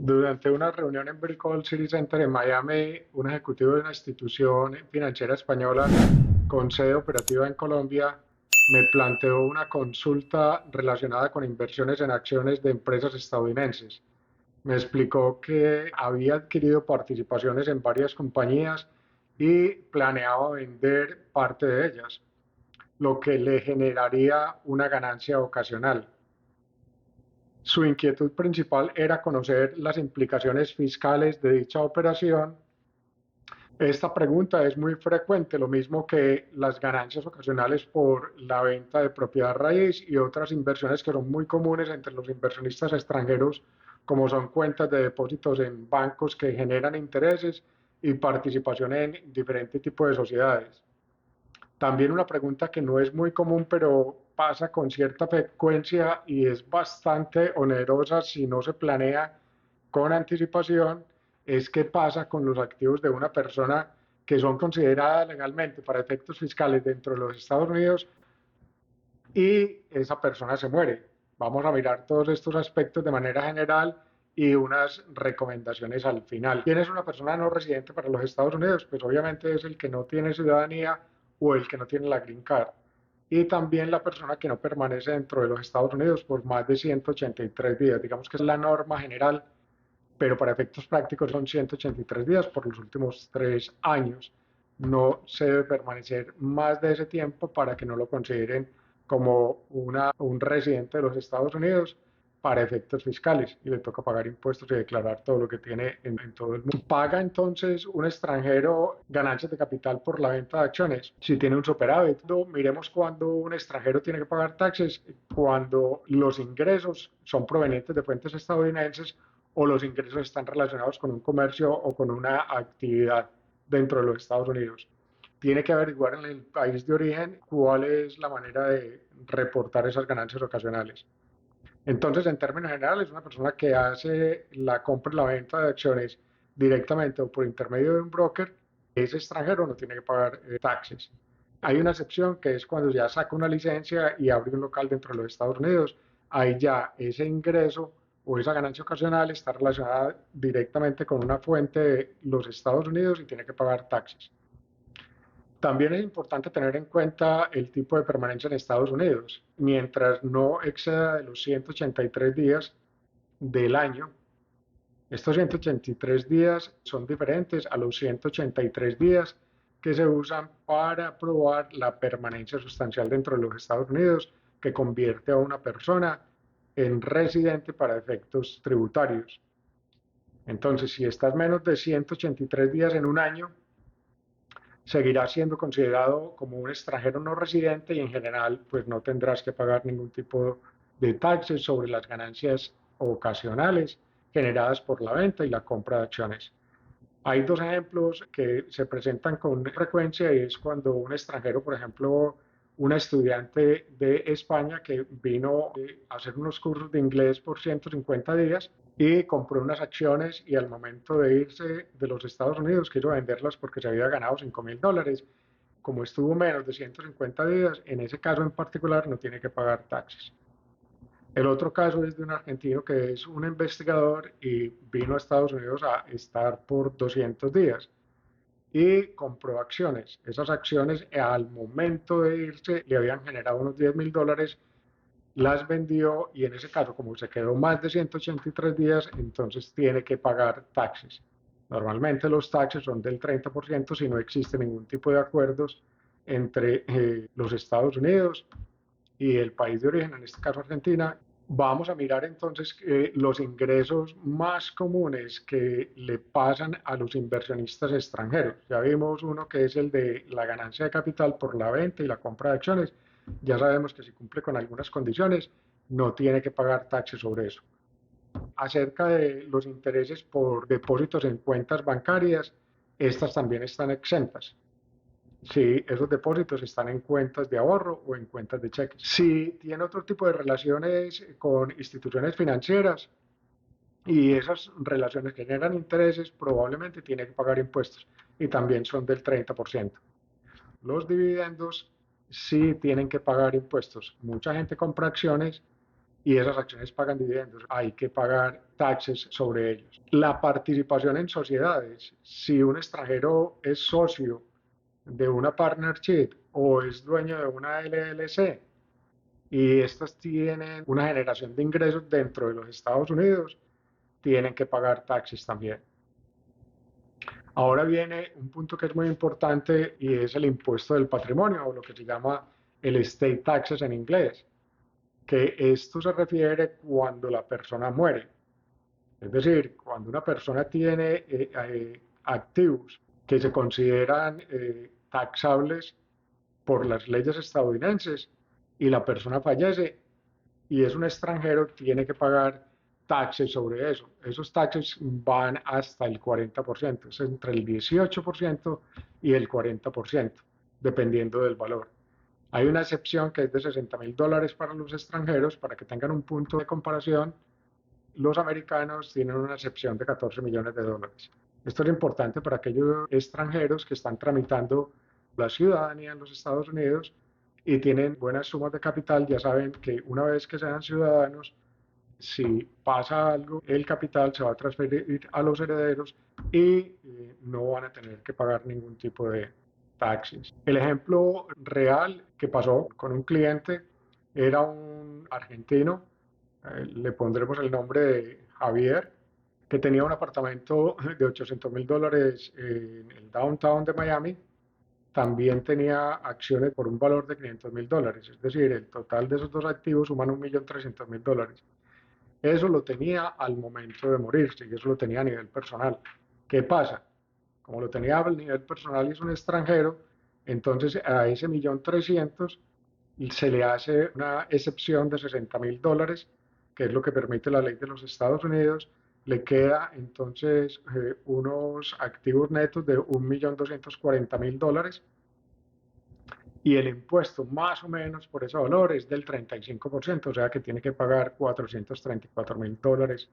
Durante una reunión en Brickell City Center en Miami, un ejecutivo de una institución financiera española con sede operativa en Colombia me planteó una consulta relacionada con inversiones en acciones de empresas estadounidenses. Me explicó que había adquirido participaciones en varias compañías y planeaba vender parte de ellas, lo que le generaría una ganancia ocasional. Su inquietud principal era conocer las implicaciones fiscales de dicha operación. Esta pregunta es muy frecuente, lo mismo que las ganancias ocasionales por la venta de propiedad raíz y otras inversiones que son muy comunes entre los inversionistas extranjeros, como son cuentas de depósitos en bancos que generan intereses y participación en diferentes tipos de sociedades. También una pregunta que no es muy común, pero pasa con cierta frecuencia y es bastante onerosa si no se planea con anticipación, es qué pasa con los activos de una persona que son consideradas legalmente para efectos fiscales dentro de los Estados Unidos y esa persona se muere. Vamos a mirar todos estos aspectos de manera general y unas recomendaciones al final. ¿Quién es una persona no residente para los Estados Unidos? Pues obviamente es el que no tiene ciudadanía o el que no tiene la Green Card. Y también la persona que no permanece dentro de los Estados Unidos por más de 183 días. Digamos que es la norma general, pero para efectos prácticos son 183 días por los últimos 3 años. No se debe permanecer más de ese tiempo para que no lo consideren como un residente de los Estados Unidos para efectos fiscales y le toca pagar impuestos y declarar todo lo que tiene en todo el mundo. ¿Paga entonces un extranjero ganancias de capital por la venta de acciones? Si tiene un superávit. Miremos cuando un extranjero tiene que pagar taxes, cuando los ingresos son provenientes de fuentes estadounidenses o los ingresos están relacionados con un comercio o con una actividad dentro de los Estados Unidos. Tiene que averiguar en el país de origen cuál es la manera de reportar esas ganancias ocasionales. Entonces, en términos generales, una persona que hace la compra y la venta de acciones directamente o por intermedio de un broker, es extranjero, no tiene que pagar taxes. Hay una excepción que es cuando ya saca una licencia y abre un local dentro de los Estados Unidos. Ahí ya ese ingreso o esa ganancia ocasional está relacionada directamente con una fuente de los Estados Unidos y tiene que pagar taxes. También es importante tener en cuenta el tipo de permanencia en Estados Unidos. Mientras no exceda de los 183 días del año, estos 183 días son diferentes a los 183 días que se usan para probar la permanencia sustancial dentro de los Estados Unidos, que convierte a una persona en residente para efectos tributarios. Entonces, si estás menos de 183 días en un año, seguirá siendo considerado como un extranjero no residente y en general pues no tendrás que pagar ningún tipo de taxes sobre las ganancias ocasionales generadas por la venta y la compra de acciones. Hay dos ejemplos que se presentan con frecuencia y es cuando un extranjero, por ejemplo, una estudiante de España que vino a hacer unos cursos de inglés por 150 días y compró unas acciones y al momento de irse de los Estados Unidos quiso venderlas porque se había ganado $5,000. Como estuvo menos de 150 días, en ese caso en particular no tiene que pagar taxes. El otro caso es de un argentino que es un investigador y vino a Estados Unidos a estar por 200 días y compró acciones. Esas acciones al momento de irse le habían generado unos $10,000, las vendió y en ese caso, como se quedó más de 183 días, entonces tiene que pagar taxes. Normalmente los taxes son del 30% si no existe ningún tipo de acuerdos entre los Estados Unidos y el país de origen, en este caso Argentina. Vamos a mirar entonces los ingresos más comunes que le pasan a los inversionistas extranjeros. Ya vimos uno que es el de la ganancia de capital por la venta y la compra de acciones. Ya sabemos que si cumple con algunas condiciones, no tiene que pagar taxes sobre eso. Acerca de los intereses por depósitos en cuentas bancarias, estas también están exentas si esos depósitos están en cuentas de ahorro o en cuentas de cheques. Si tiene otro tipo de relaciones con instituciones financieras y esas relaciones generan intereses, probablemente tiene que pagar impuestos y también son del 30%. Los dividendos sí tienen que pagar impuestos. Mucha gente compra acciones y esas acciones pagan dividendos, hay que pagar taxes sobre ellos. La participación en sociedades, si un extranjero es socio de una partnership o es dueño de una LLC y estas tienen una generación de ingresos dentro de los Estados Unidos, tienen que pagar taxes también. Ahora viene un punto que es muy importante y es el impuesto del patrimonio, o lo que se llama el estate taxes en inglés, que esto se refiere cuando la persona muere. Es decir, cuando una persona tiene activos que se consideran taxables por las leyes estadounidenses y la persona fallece y es un extranjero, tiene que pagar taxes sobre eso. Esos taxes van hasta el 40%, es entre el 18% y el 40%, dependiendo del valor. Hay una excepción que es de $60,000 para los extranjeros, para que tengan un punto de comparación. Los americanos tienen una excepción de $14 millones. Esto es importante para aquellos extranjeros que están tramitando la ciudadanía en los Estados Unidos y tienen buenas sumas de capital. Ya saben que una vez que sean ciudadanos, si pasa algo, el capital se va a transferir a los herederos y no van a tener que pagar ningún tipo de taxes. El ejemplo real que pasó con un cliente era un argentino, le pondremos el nombre de Javier, que tenía un apartamento de $800,000 en el downtown de Miami. También tenía acciones por un valor de $500,000, es decir, el total de esos dos activos suman $1,300,000. Eso lo tenía al momento de morirse y eso lo tenía a nivel personal. ¿Qué pasa? Como lo tenía a nivel personal y es un extranjero, entonces a ese 1,300,000 se le hace una excepción de $60,000, que es lo que permite la ley de los Estados Unidos. Le queda entonces unos activos netos de $1,240,000 y el impuesto más o menos por ese valor es del 35%, o sea que tiene que pagar $434,000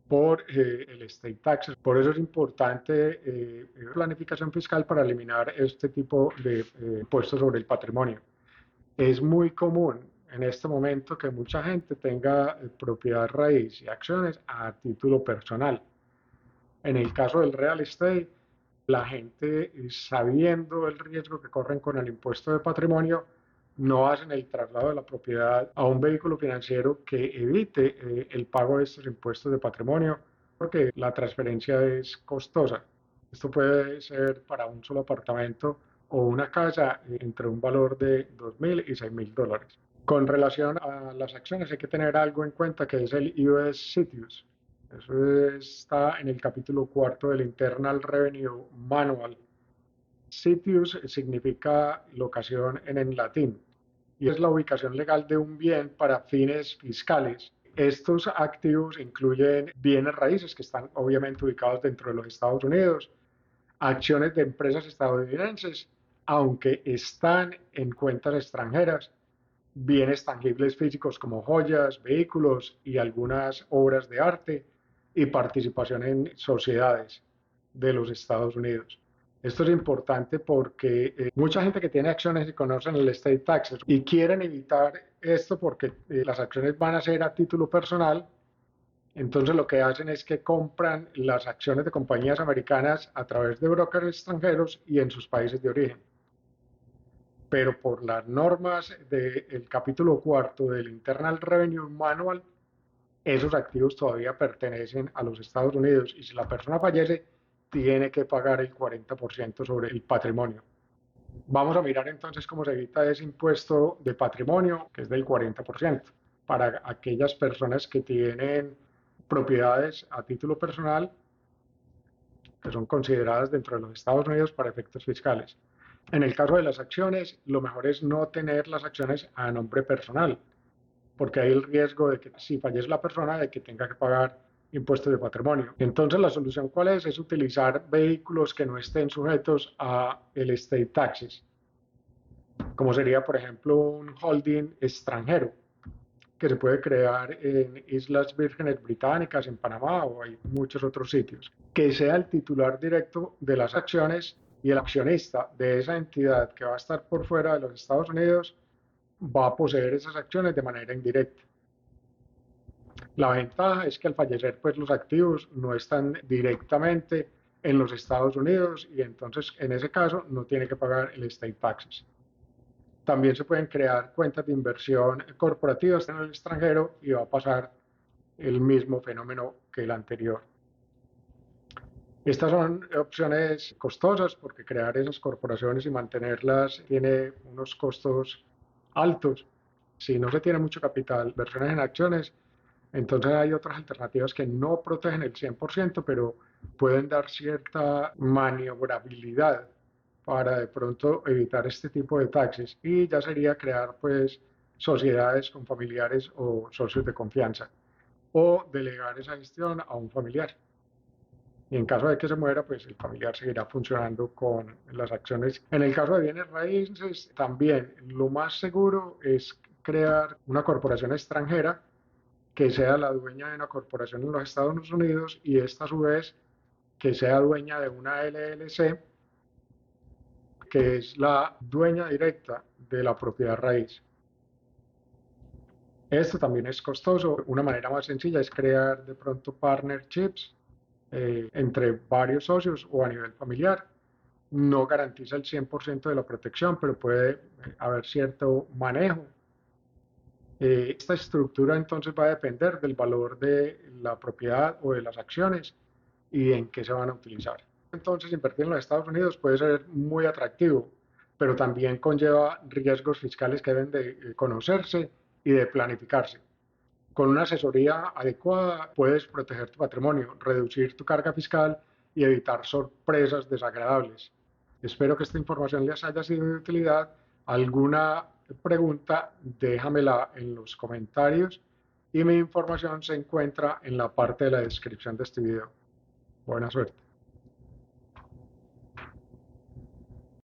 por el estate taxes. Por eso es importante planificación fiscal para eliminar este tipo de impuestos sobre el patrimonio. Es muy común en este momento que mucha gente tenga propiedad raíz y acciones a título personal. En el caso del real estate, la gente, sabiendo el riesgo que corren con el impuesto de patrimonio, no hacen el traslado de la propiedad a un vehículo financiero que evite el pago de estos impuestos de patrimonio, porque la transferencia es costosa. Esto puede ser para un solo apartamento o una casa entre un valor de $2,000 y $6,000. Con relación a las acciones hay que tener algo en cuenta que es el US CITIUS. Eso está en el capítulo cuarto del Internal Revenue Manual. CITIUS significa locación en latín y es la ubicación legal de un bien para fines fiscales. Estos activos incluyen bienes raíces que están obviamente ubicados dentro de los Estados Unidos, acciones de empresas estadounidenses, aunque están en cuentas extranjeras, bienes tangibles físicos como joyas, vehículos y algunas obras de arte y participación en sociedades de los Estados Unidos. Esto es importante porque mucha gente que tiene acciones y conocen el estate taxes y quieren evitar esto porque las acciones van a ser a título personal. Entonces lo que hacen es que compran las acciones de compañías americanas a través de brokers extranjeros y en sus países de origen. Pero por las normas del capítulo cuarto del Internal Revenue Manual, esos activos todavía pertenecen a los Estados Unidos y si la persona fallece, tiene que pagar el 40% sobre el patrimonio. Vamos a mirar entonces cómo se evita ese impuesto de patrimonio, que es del 40%, para aquellas personas que tienen propiedades a título personal que son consideradas dentro de los Estados Unidos para efectos fiscales. En el caso de las acciones, lo mejor es no tener las acciones a nombre personal, porque hay el riesgo de que si fallece la persona, de que tenga que pagar impuestos de patrimonio. Entonces, la solución ¿cuál es? Es utilizar vehículos que no estén sujetos a el estate taxes, como sería, por ejemplo, un holding extranjero que se puede crear en Islas Vírgenes Británicas, en Panamá o hay muchos otros sitios, que sea el titular directo de las acciones y el accionista de esa entidad que va a estar por fuera de los Estados Unidos va a poseer esas acciones de manera indirecta. La ventaja es que al fallecer, pues los activos no están directamente en los Estados Unidos y entonces en ese caso no tiene que pagar el estate taxes. También se pueden crear cuentas de inversión corporativas en el extranjero y va a pasar el mismo fenómeno que el anterior. Estas son opciones costosas porque crear esas corporaciones y mantenerlas tiene unos costos altos. Si no se tiene mucho capital, inversiones en acciones, entonces hay otras alternativas que no protegen el 100%, pero pueden dar cierta maniobrabilidad para de pronto evitar este tipo de taxes. Y ya sería crear pues sociedades con familiares o socios de confianza o delegar esa gestión a un familiar. Y en caso de que se muera, pues el familiar seguirá funcionando con las acciones. En el caso de bienes raíces, también lo más seguro es crear una corporación extranjera que sea la dueña de una corporación en los Estados Unidos y esta a su vez que sea dueña de una LLC que es la dueña directa de la propiedad raíz. Esto también es costoso. Una manera más sencilla es crear de pronto partnerships entre varios socios o a nivel familiar. No garantiza el 100% de la protección, pero puede haber cierto manejo. Esta estructura entonces va a depender del valor de la propiedad o de las acciones y en qué se van a utilizar. Entonces, invertir en los Estados Unidos puede ser muy atractivo, pero también conlleva riesgos fiscales que deben de conocerse y de planificarse. Con una asesoría adecuada puedes proteger tu patrimonio, reducir tu carga fiscal y evitar sorpresas desagradables. Espero que esta información les haya sido de utilidad. ¿Alguna pregunta? Déjamela en los comentarios y mi información se encuentra en la parte de la descripción de este video. Buena suerte.